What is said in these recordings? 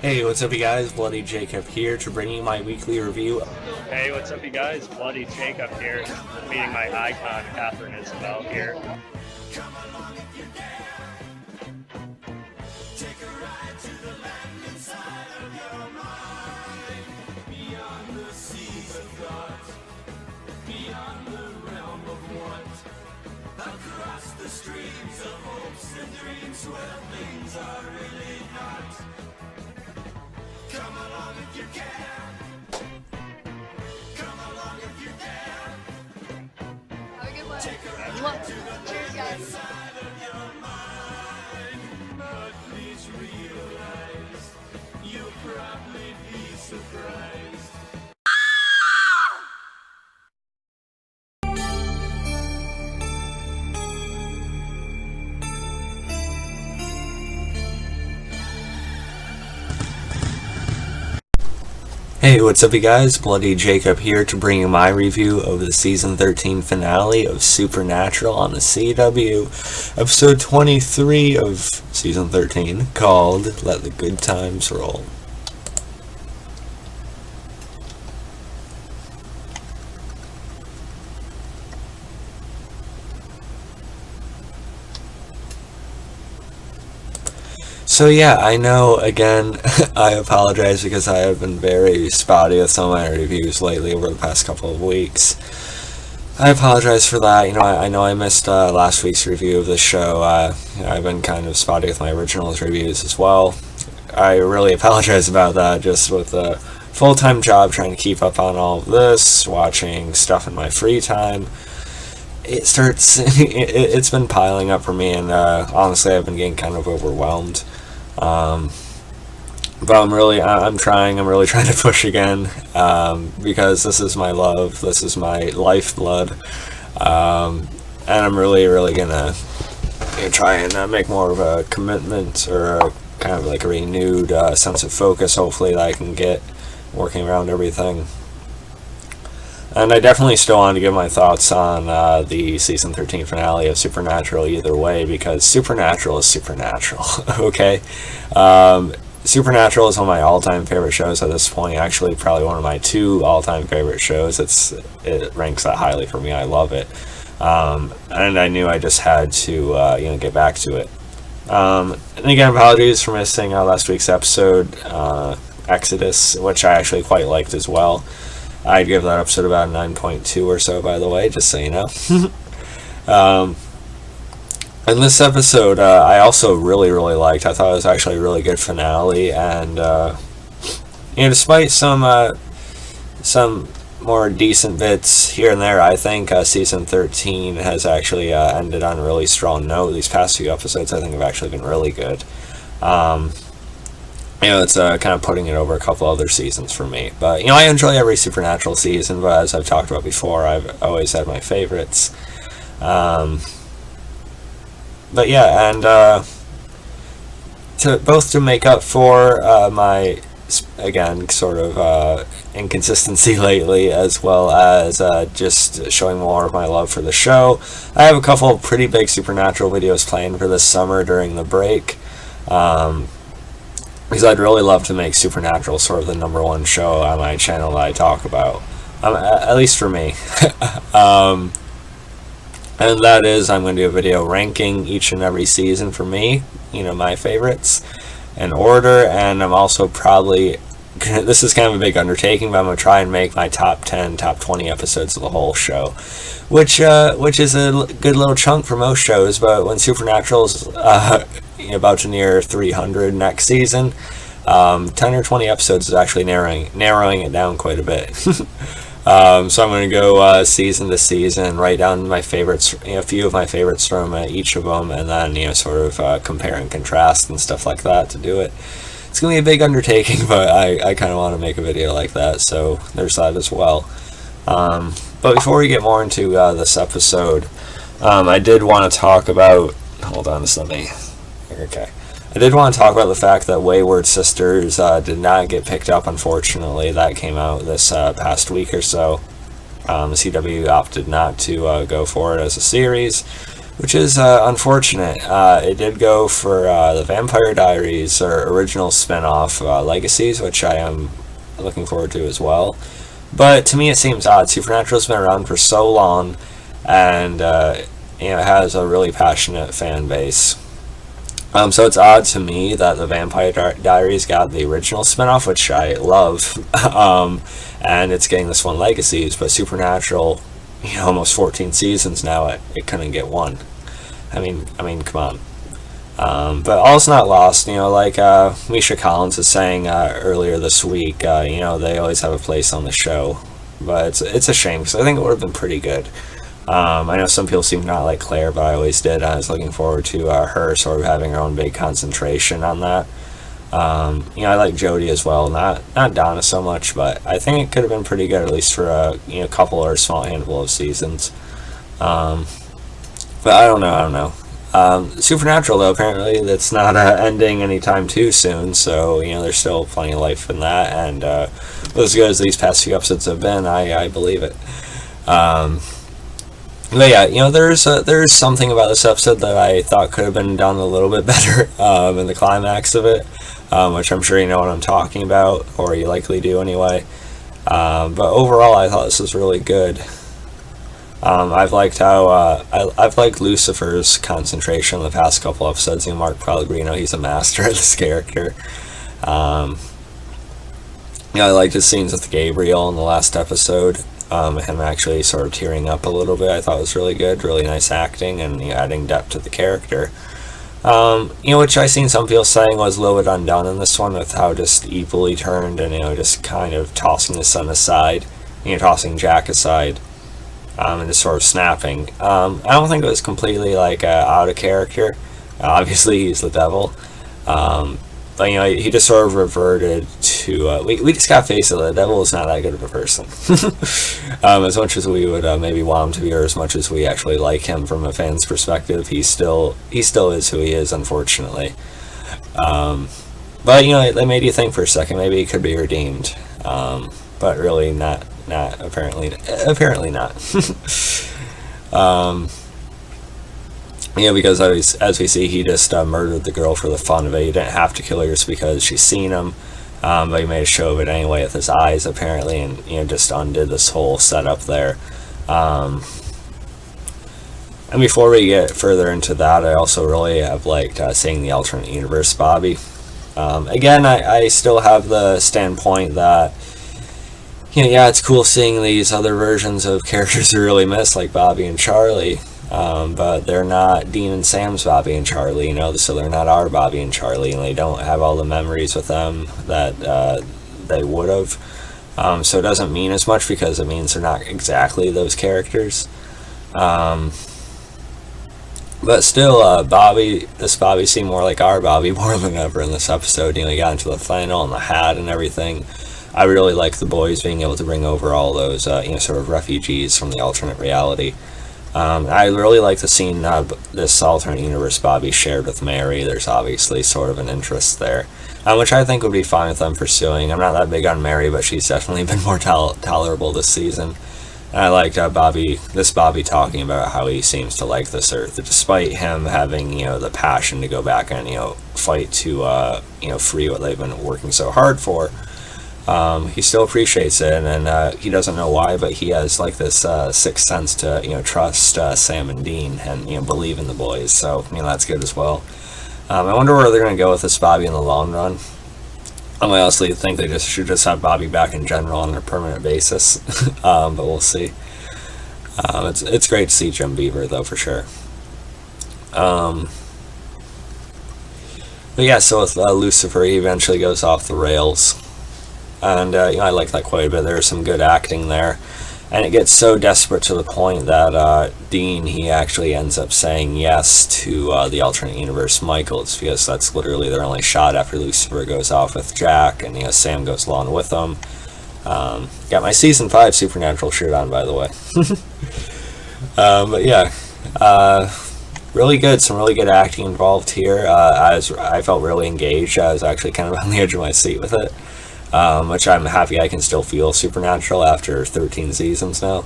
Hey, what's up you guys? Bloody Jacob here to bring you my weekly review. Hey, what's up you guys? Bloody Jacob here, meeting my icon, Catherine Isabel here. Across the streams of hopes and dreams where things are really not. Come along if you can. Come along if you dare. Have a good one. Cheers, guys. Side of your mind, but please realize you'll probably be surprised. Hey, what's up you guys? Bloody Jacob here to bring you my review of the season 13 finale of Supernatural on the CW, episode 23 of season 13, called Let the Good Times Roll. So yeah, I know, again, I apologize because I have been very spotty with some of my reviews lately over the past couple of weeks. I apologize for that. I know I missed last week's review of the show. I've been kind of spotty with my originals reviews as well. I really apologize about that, just with a full-time job trying to keep up on all of this, watching stuff in my free time. It's been piling up for me, and honestly I've been getting kind of overwhelmed. But I'm really trying to push again, because this is my love, this is my lifeblood, and I'm really gonna try and make more of a commitment, or kind of like a renewed sense of focus, hopefully, that I can get working around everything. And I definitely still want to give my thoughts on the season 13 finale of Supernatural either way, because Supernatural is Supernatural, okay? Supernatural is one of my all-time favorite shows at this point, actually probably one of my two all-time favorite shows. It ranks that highly for me, I love it. And I knew I just had to get back to it. And again, apologies for missing last week's episode, Exodus, which I actually quite liked as well. I'd give that episode about a 9.2 or so, by the way, just so you know. And this episode, I also really liked. I thought it was actually a really good finale, and despite some more decent bits here and there, I think season 13 has actually ended on a really strong note. These past few episodes, I think, have actually been really good. It's kind of putting it over a couple other seasons for me. But, I enjoy every Supernatural season, but as I've talked about before, I've always had my favorites. But yeah, and to make up for my, again, sort of inconsistency lately, as well as just showing more of my love for the show, I have a couple of pretty big Supernatural videos planned for this summer during the break. Because I'd really love to make Supernatural sort of the number one show on my channel that I talk about, at least for me. And that is, I'm going to do a video ranking each and every season for me, my favorites, in order, and I'm also probably, this is kind of a big undertaking, but I'm going to try and make my top 10, top 20 episodes of the whole show, which is a good little chunk for most shows, but when Supernatural's about to near 300 next season, 10 or 20 episodes is actually narrowing it down quite a bit. So I'm going to go season to season, write down my favorites, a few of my favorites from each of them, and then sort of compare and contrast and stuff like that to do it. It's going to be a big undertaking, but I kind of want to make a video like that, so there's that as well. But before we get more into this episode, I did want to talk about, hold on, just let me, okay. I did want to talk about the fact that Wayward Sisters did not get picked up, unfortunately. That came out this past week or so. The CW opted not to go for it as a series. which is unfortunate. It did go for the Vampire Diaries, or original spin-off, Legacies, which I am looking forward to as well. But to me it seems odd. Supernatural's been around for so long, and it has a really passionate fan base. So it's odd to me that the Vampire Diaries got the original spin-off, which I love, and it's getting this one, Legacies, but Supernatural, almost 14 seasons now, it couldn't get one. I mean, come on. But all's not lost, like Misha Collins is saying earlier this week, they always have a place on the show, but it's a shame, because I think it would have been pretty good. I know some people seem to not like Claire, but I always did. I was looking forward to her sort of having her own big concentration on that. I like Jodie as well, not Donna so much, but I think it could have been pretty good, at least for a couple or a small handful of seasons. But I don't know. Supernatural, though, apparently that's not ending anytime too soon, so there's still plenty of life in that, and as good as these past few episodes have been, I believe it. But yeah, there's something about this episode that I thought could have been done a little bit better in the climax of it, which I'm sure you know what I'm talking about, or you likely do anyway. But overall, I thought this was really good. I've liked how I've liked Lucifer's concentration in the past couple episodes. Mark Pellegrino, he's a master at this character. I liked his scenes with Gabriel in the last episode. Him actually sort of tearing up a little bit, I thought was really good, really nice acting, and adding depth to the character. Which I seen some people saying was a little bit undone in this one, with how just evilly turned, and just kind of tossing the son aside, tossing Jack aside, and just sort of snapping. I don't think it was completely out of character. Obviously, he's the devil. But he just sort of reverted to we just gotta face it, the devil is not that good of a person. As much as we would maybe want him to be, or as much as we actually like him from a fan's perspective, he still is who he is, unfortunately. But they made you think for a second, maybe he could be redeemed, but really not apparently not. Because as we see, he just murdered the girl for the fun of it. He didn't have to kill her just because she's seen him, but he made a show of it anyway with his eyes, apparently, and just undid this whole setup there. And before we get further into that, I also really have liked seeing the alternate universe Bobby. Again, I still have the standpoint that it's cool seeing these other versions of characters who really miss, like Bobby and Charlie. But they're not Dean and Sam's Bobby and Charlie, so they're not our Bobby and Charlie, and they don't have all the memories with them that they would have. So it doesn't mean as much, because it means they're not exactly those characters. But still, this Bobby seemed more like our Bobby more than ever in this episode. He got into the flannel and the hat and everything. I really like the boys being able to bring over all those, sort of refugees from the alternate reality. I really like the scene this alternate universe Bobby shared with Mary. There's obviously sort of an interest there, which I think would be fine with them pursuing. I'm not that big on Mary, but she's definitely been more tolerable this season. And I liked Bobby talking about how he seems to like this Earth, despite him having the passion to go back and fight to free what they've been working so hard for. He still appreciates it, and he doesn't know why, but he has this sixth sense to trust Sam and Dean, and believe in the boys. So that's good as well. I wonder where they're going to go with this Bobby in the long run. I honestly think they should just have Bobby back in general on a permanent basis, but we'll see. It's great to see Jim Beaver, though, for sure. But yeah, so with Lucifer, he eventually goes off the rails. And I like that quite a bit. There's some good acting there, and it gets so desperate to the point that Dean, he actually ends up saying yes to the alternate universe Michael. It's because that's literally their only shot after Lucifer goes off with Jack, and Sam goes along with them. Got my season 5 Supernatural shirt on, by the way. But yeah, really good. Some really good acting involved here. I felt really engaged. I was actually kind of on the edge of my seat with it. Which I'm happy I can still feel Supernatural after 13 seasons now.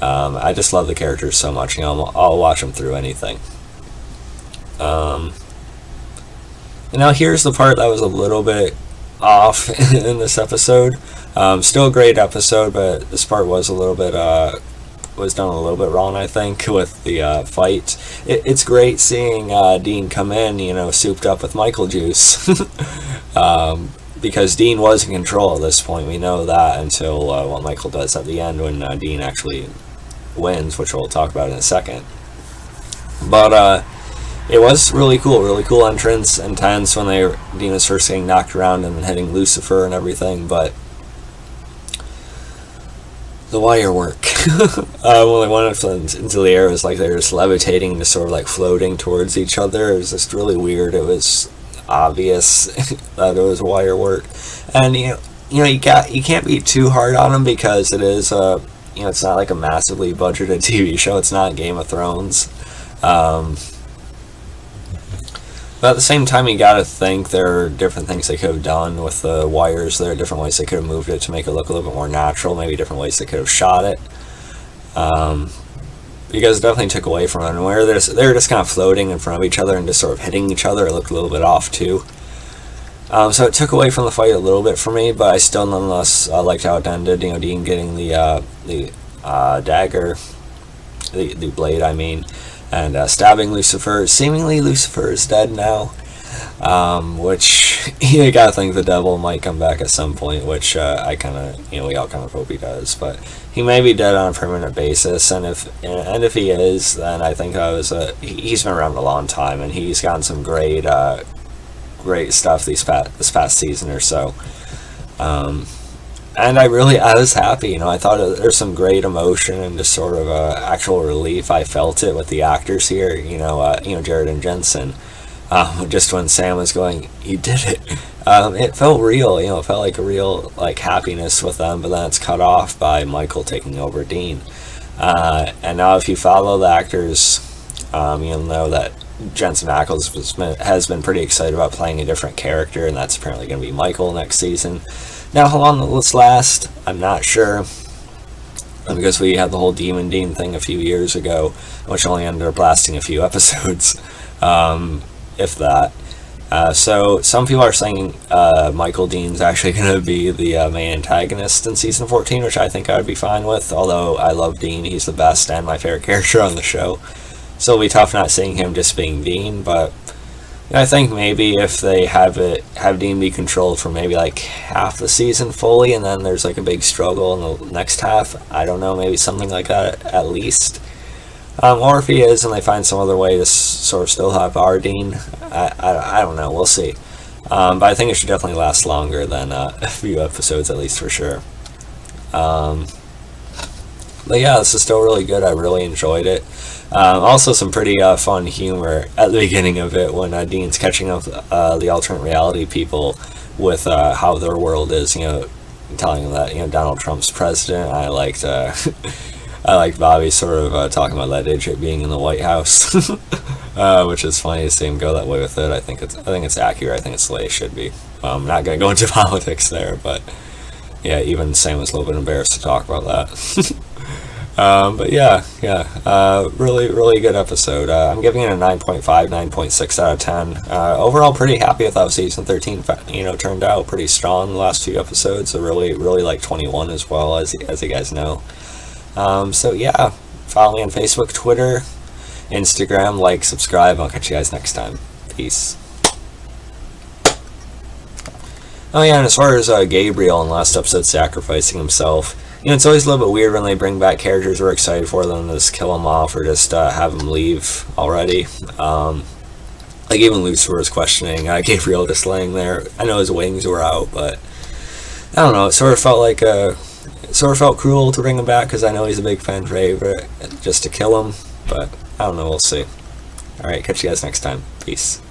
I just love the characters so much. You know, I'll watch them through anything. And now here's the part that was a little bit off in this episode. Still a great episode, but this part was a little bit was done a little bit wrong, I think, with the fight. It's great seeing Dean come in, you know, souped up with Michael juice. Because Dean was in control at this point. We know that until what Michael does at the end when Dean actually wins, which we'll talk about in a second. But it was really cool entrance, intense when Dean was first getting knocked around and hitting Lucifer and everything, but the wire work. When they went into the air, it was like they were just levitating, just sort of like floating towards each other. It was just really weird. It was obvious that it was wire work, and you know you can't be too hard on them because it is you know, it's not like a massively budgeted TV show. It's not Game of Thrones. But at the same time, you gotta think there are different things they could have done with the wires. There are different ways they could have moved it to make it look a little bit more natural. Maybe different ways they could have shot it. Because it definitely took away from it. And where they were just kind of floating in front of each other and just sort of hitting each other, it looked a little bit off too. So it took away from the fight a little bit for me, but I still nonetheless liked how it ended. You know, Dean getting the dagger, the blade, I mean, and stabbing Lucifer. Seemingly Lucifer is dead now, which you gotta think the devil might come back at some point, which I kind of, you know, we all kind of hope he does, but he may be dead on a permanent basis, and if he is, then I think he's been around a long time, and he's gotten some great stuff this past season or so. And I was happy, you know. I thought there's some great emotion and just sort of actual relief. I felt it with the actors here, you know, Jared and Jensen. Just when Sam was going, "You did it," it felt real, you know. It felt like a real happiness with them. But then it's cut off by Michael taking over Dean. And now, if you follow the actors, you'll know that Jensen Ackles has been pretty excited about playing a different character, and that's apparently going to be Michael next season. Now, how long will this last? I'm not sure, because we had the whole Demon Dean thing a few years ago, which only ended up lasting a few episodes, if that. So some people are saying Michael Dean's actually going to be the main antagonist in season 14, which I think I would be fine with, although I love Dean. He's the best and my favorite character on the show. So it'll be tough not seeing him just being Dean, but I think maybe if they have Dean be controlled for maybe half the season fully, and then there's a big struggle in the next half. I don't know, maybe something like that at least. Or if he is, and they find some other way to sort of still have our Dean. I don't know. We'll see. But I think it should definitely last longer than a few episodes, at least for sure. But yeah, this is still really good. I really enjoyed it. Also some pretty fun humor at the beginning of it when Dean's catching up the alternate reality people with how their world is, you know, telling them that, you know, Donald Trump's president. I liked Bobby sort of talking about that idiot being in the White House, which is funny to see him go that way with it. I think it's accurate. I think it's the way it should be. I'm not gonna go into politics there, but yeah, even Sam was a little bit embarrassed to talk about that. But yeah, really good episode. I'm giving it a 9.5, 9.6 out of 10. Overall, pretty happy with how season 13, you know, turned out. Pretty strong the last few episodes. I really like 21 as well, as you guys know. So yeah, follow me on Facebook, Twitter, Instagram, like, subscribe. I'll catch you guys next time. Peace. Oh yeah, and as far as Gabriel in last episode sacrificing himself, you know, it's always a little bit weird when they bring back characters we're excited for them to just kill them off or just have them leave already. Even Lucifer was questioning Gabriel just laying there. I know his wings were out, but I don't know. It sort of felt cruel to bring him back because I know he's a big fan favorite, just to kill him. But I don't know. We'll see. All right, catch you guys next time. Peace.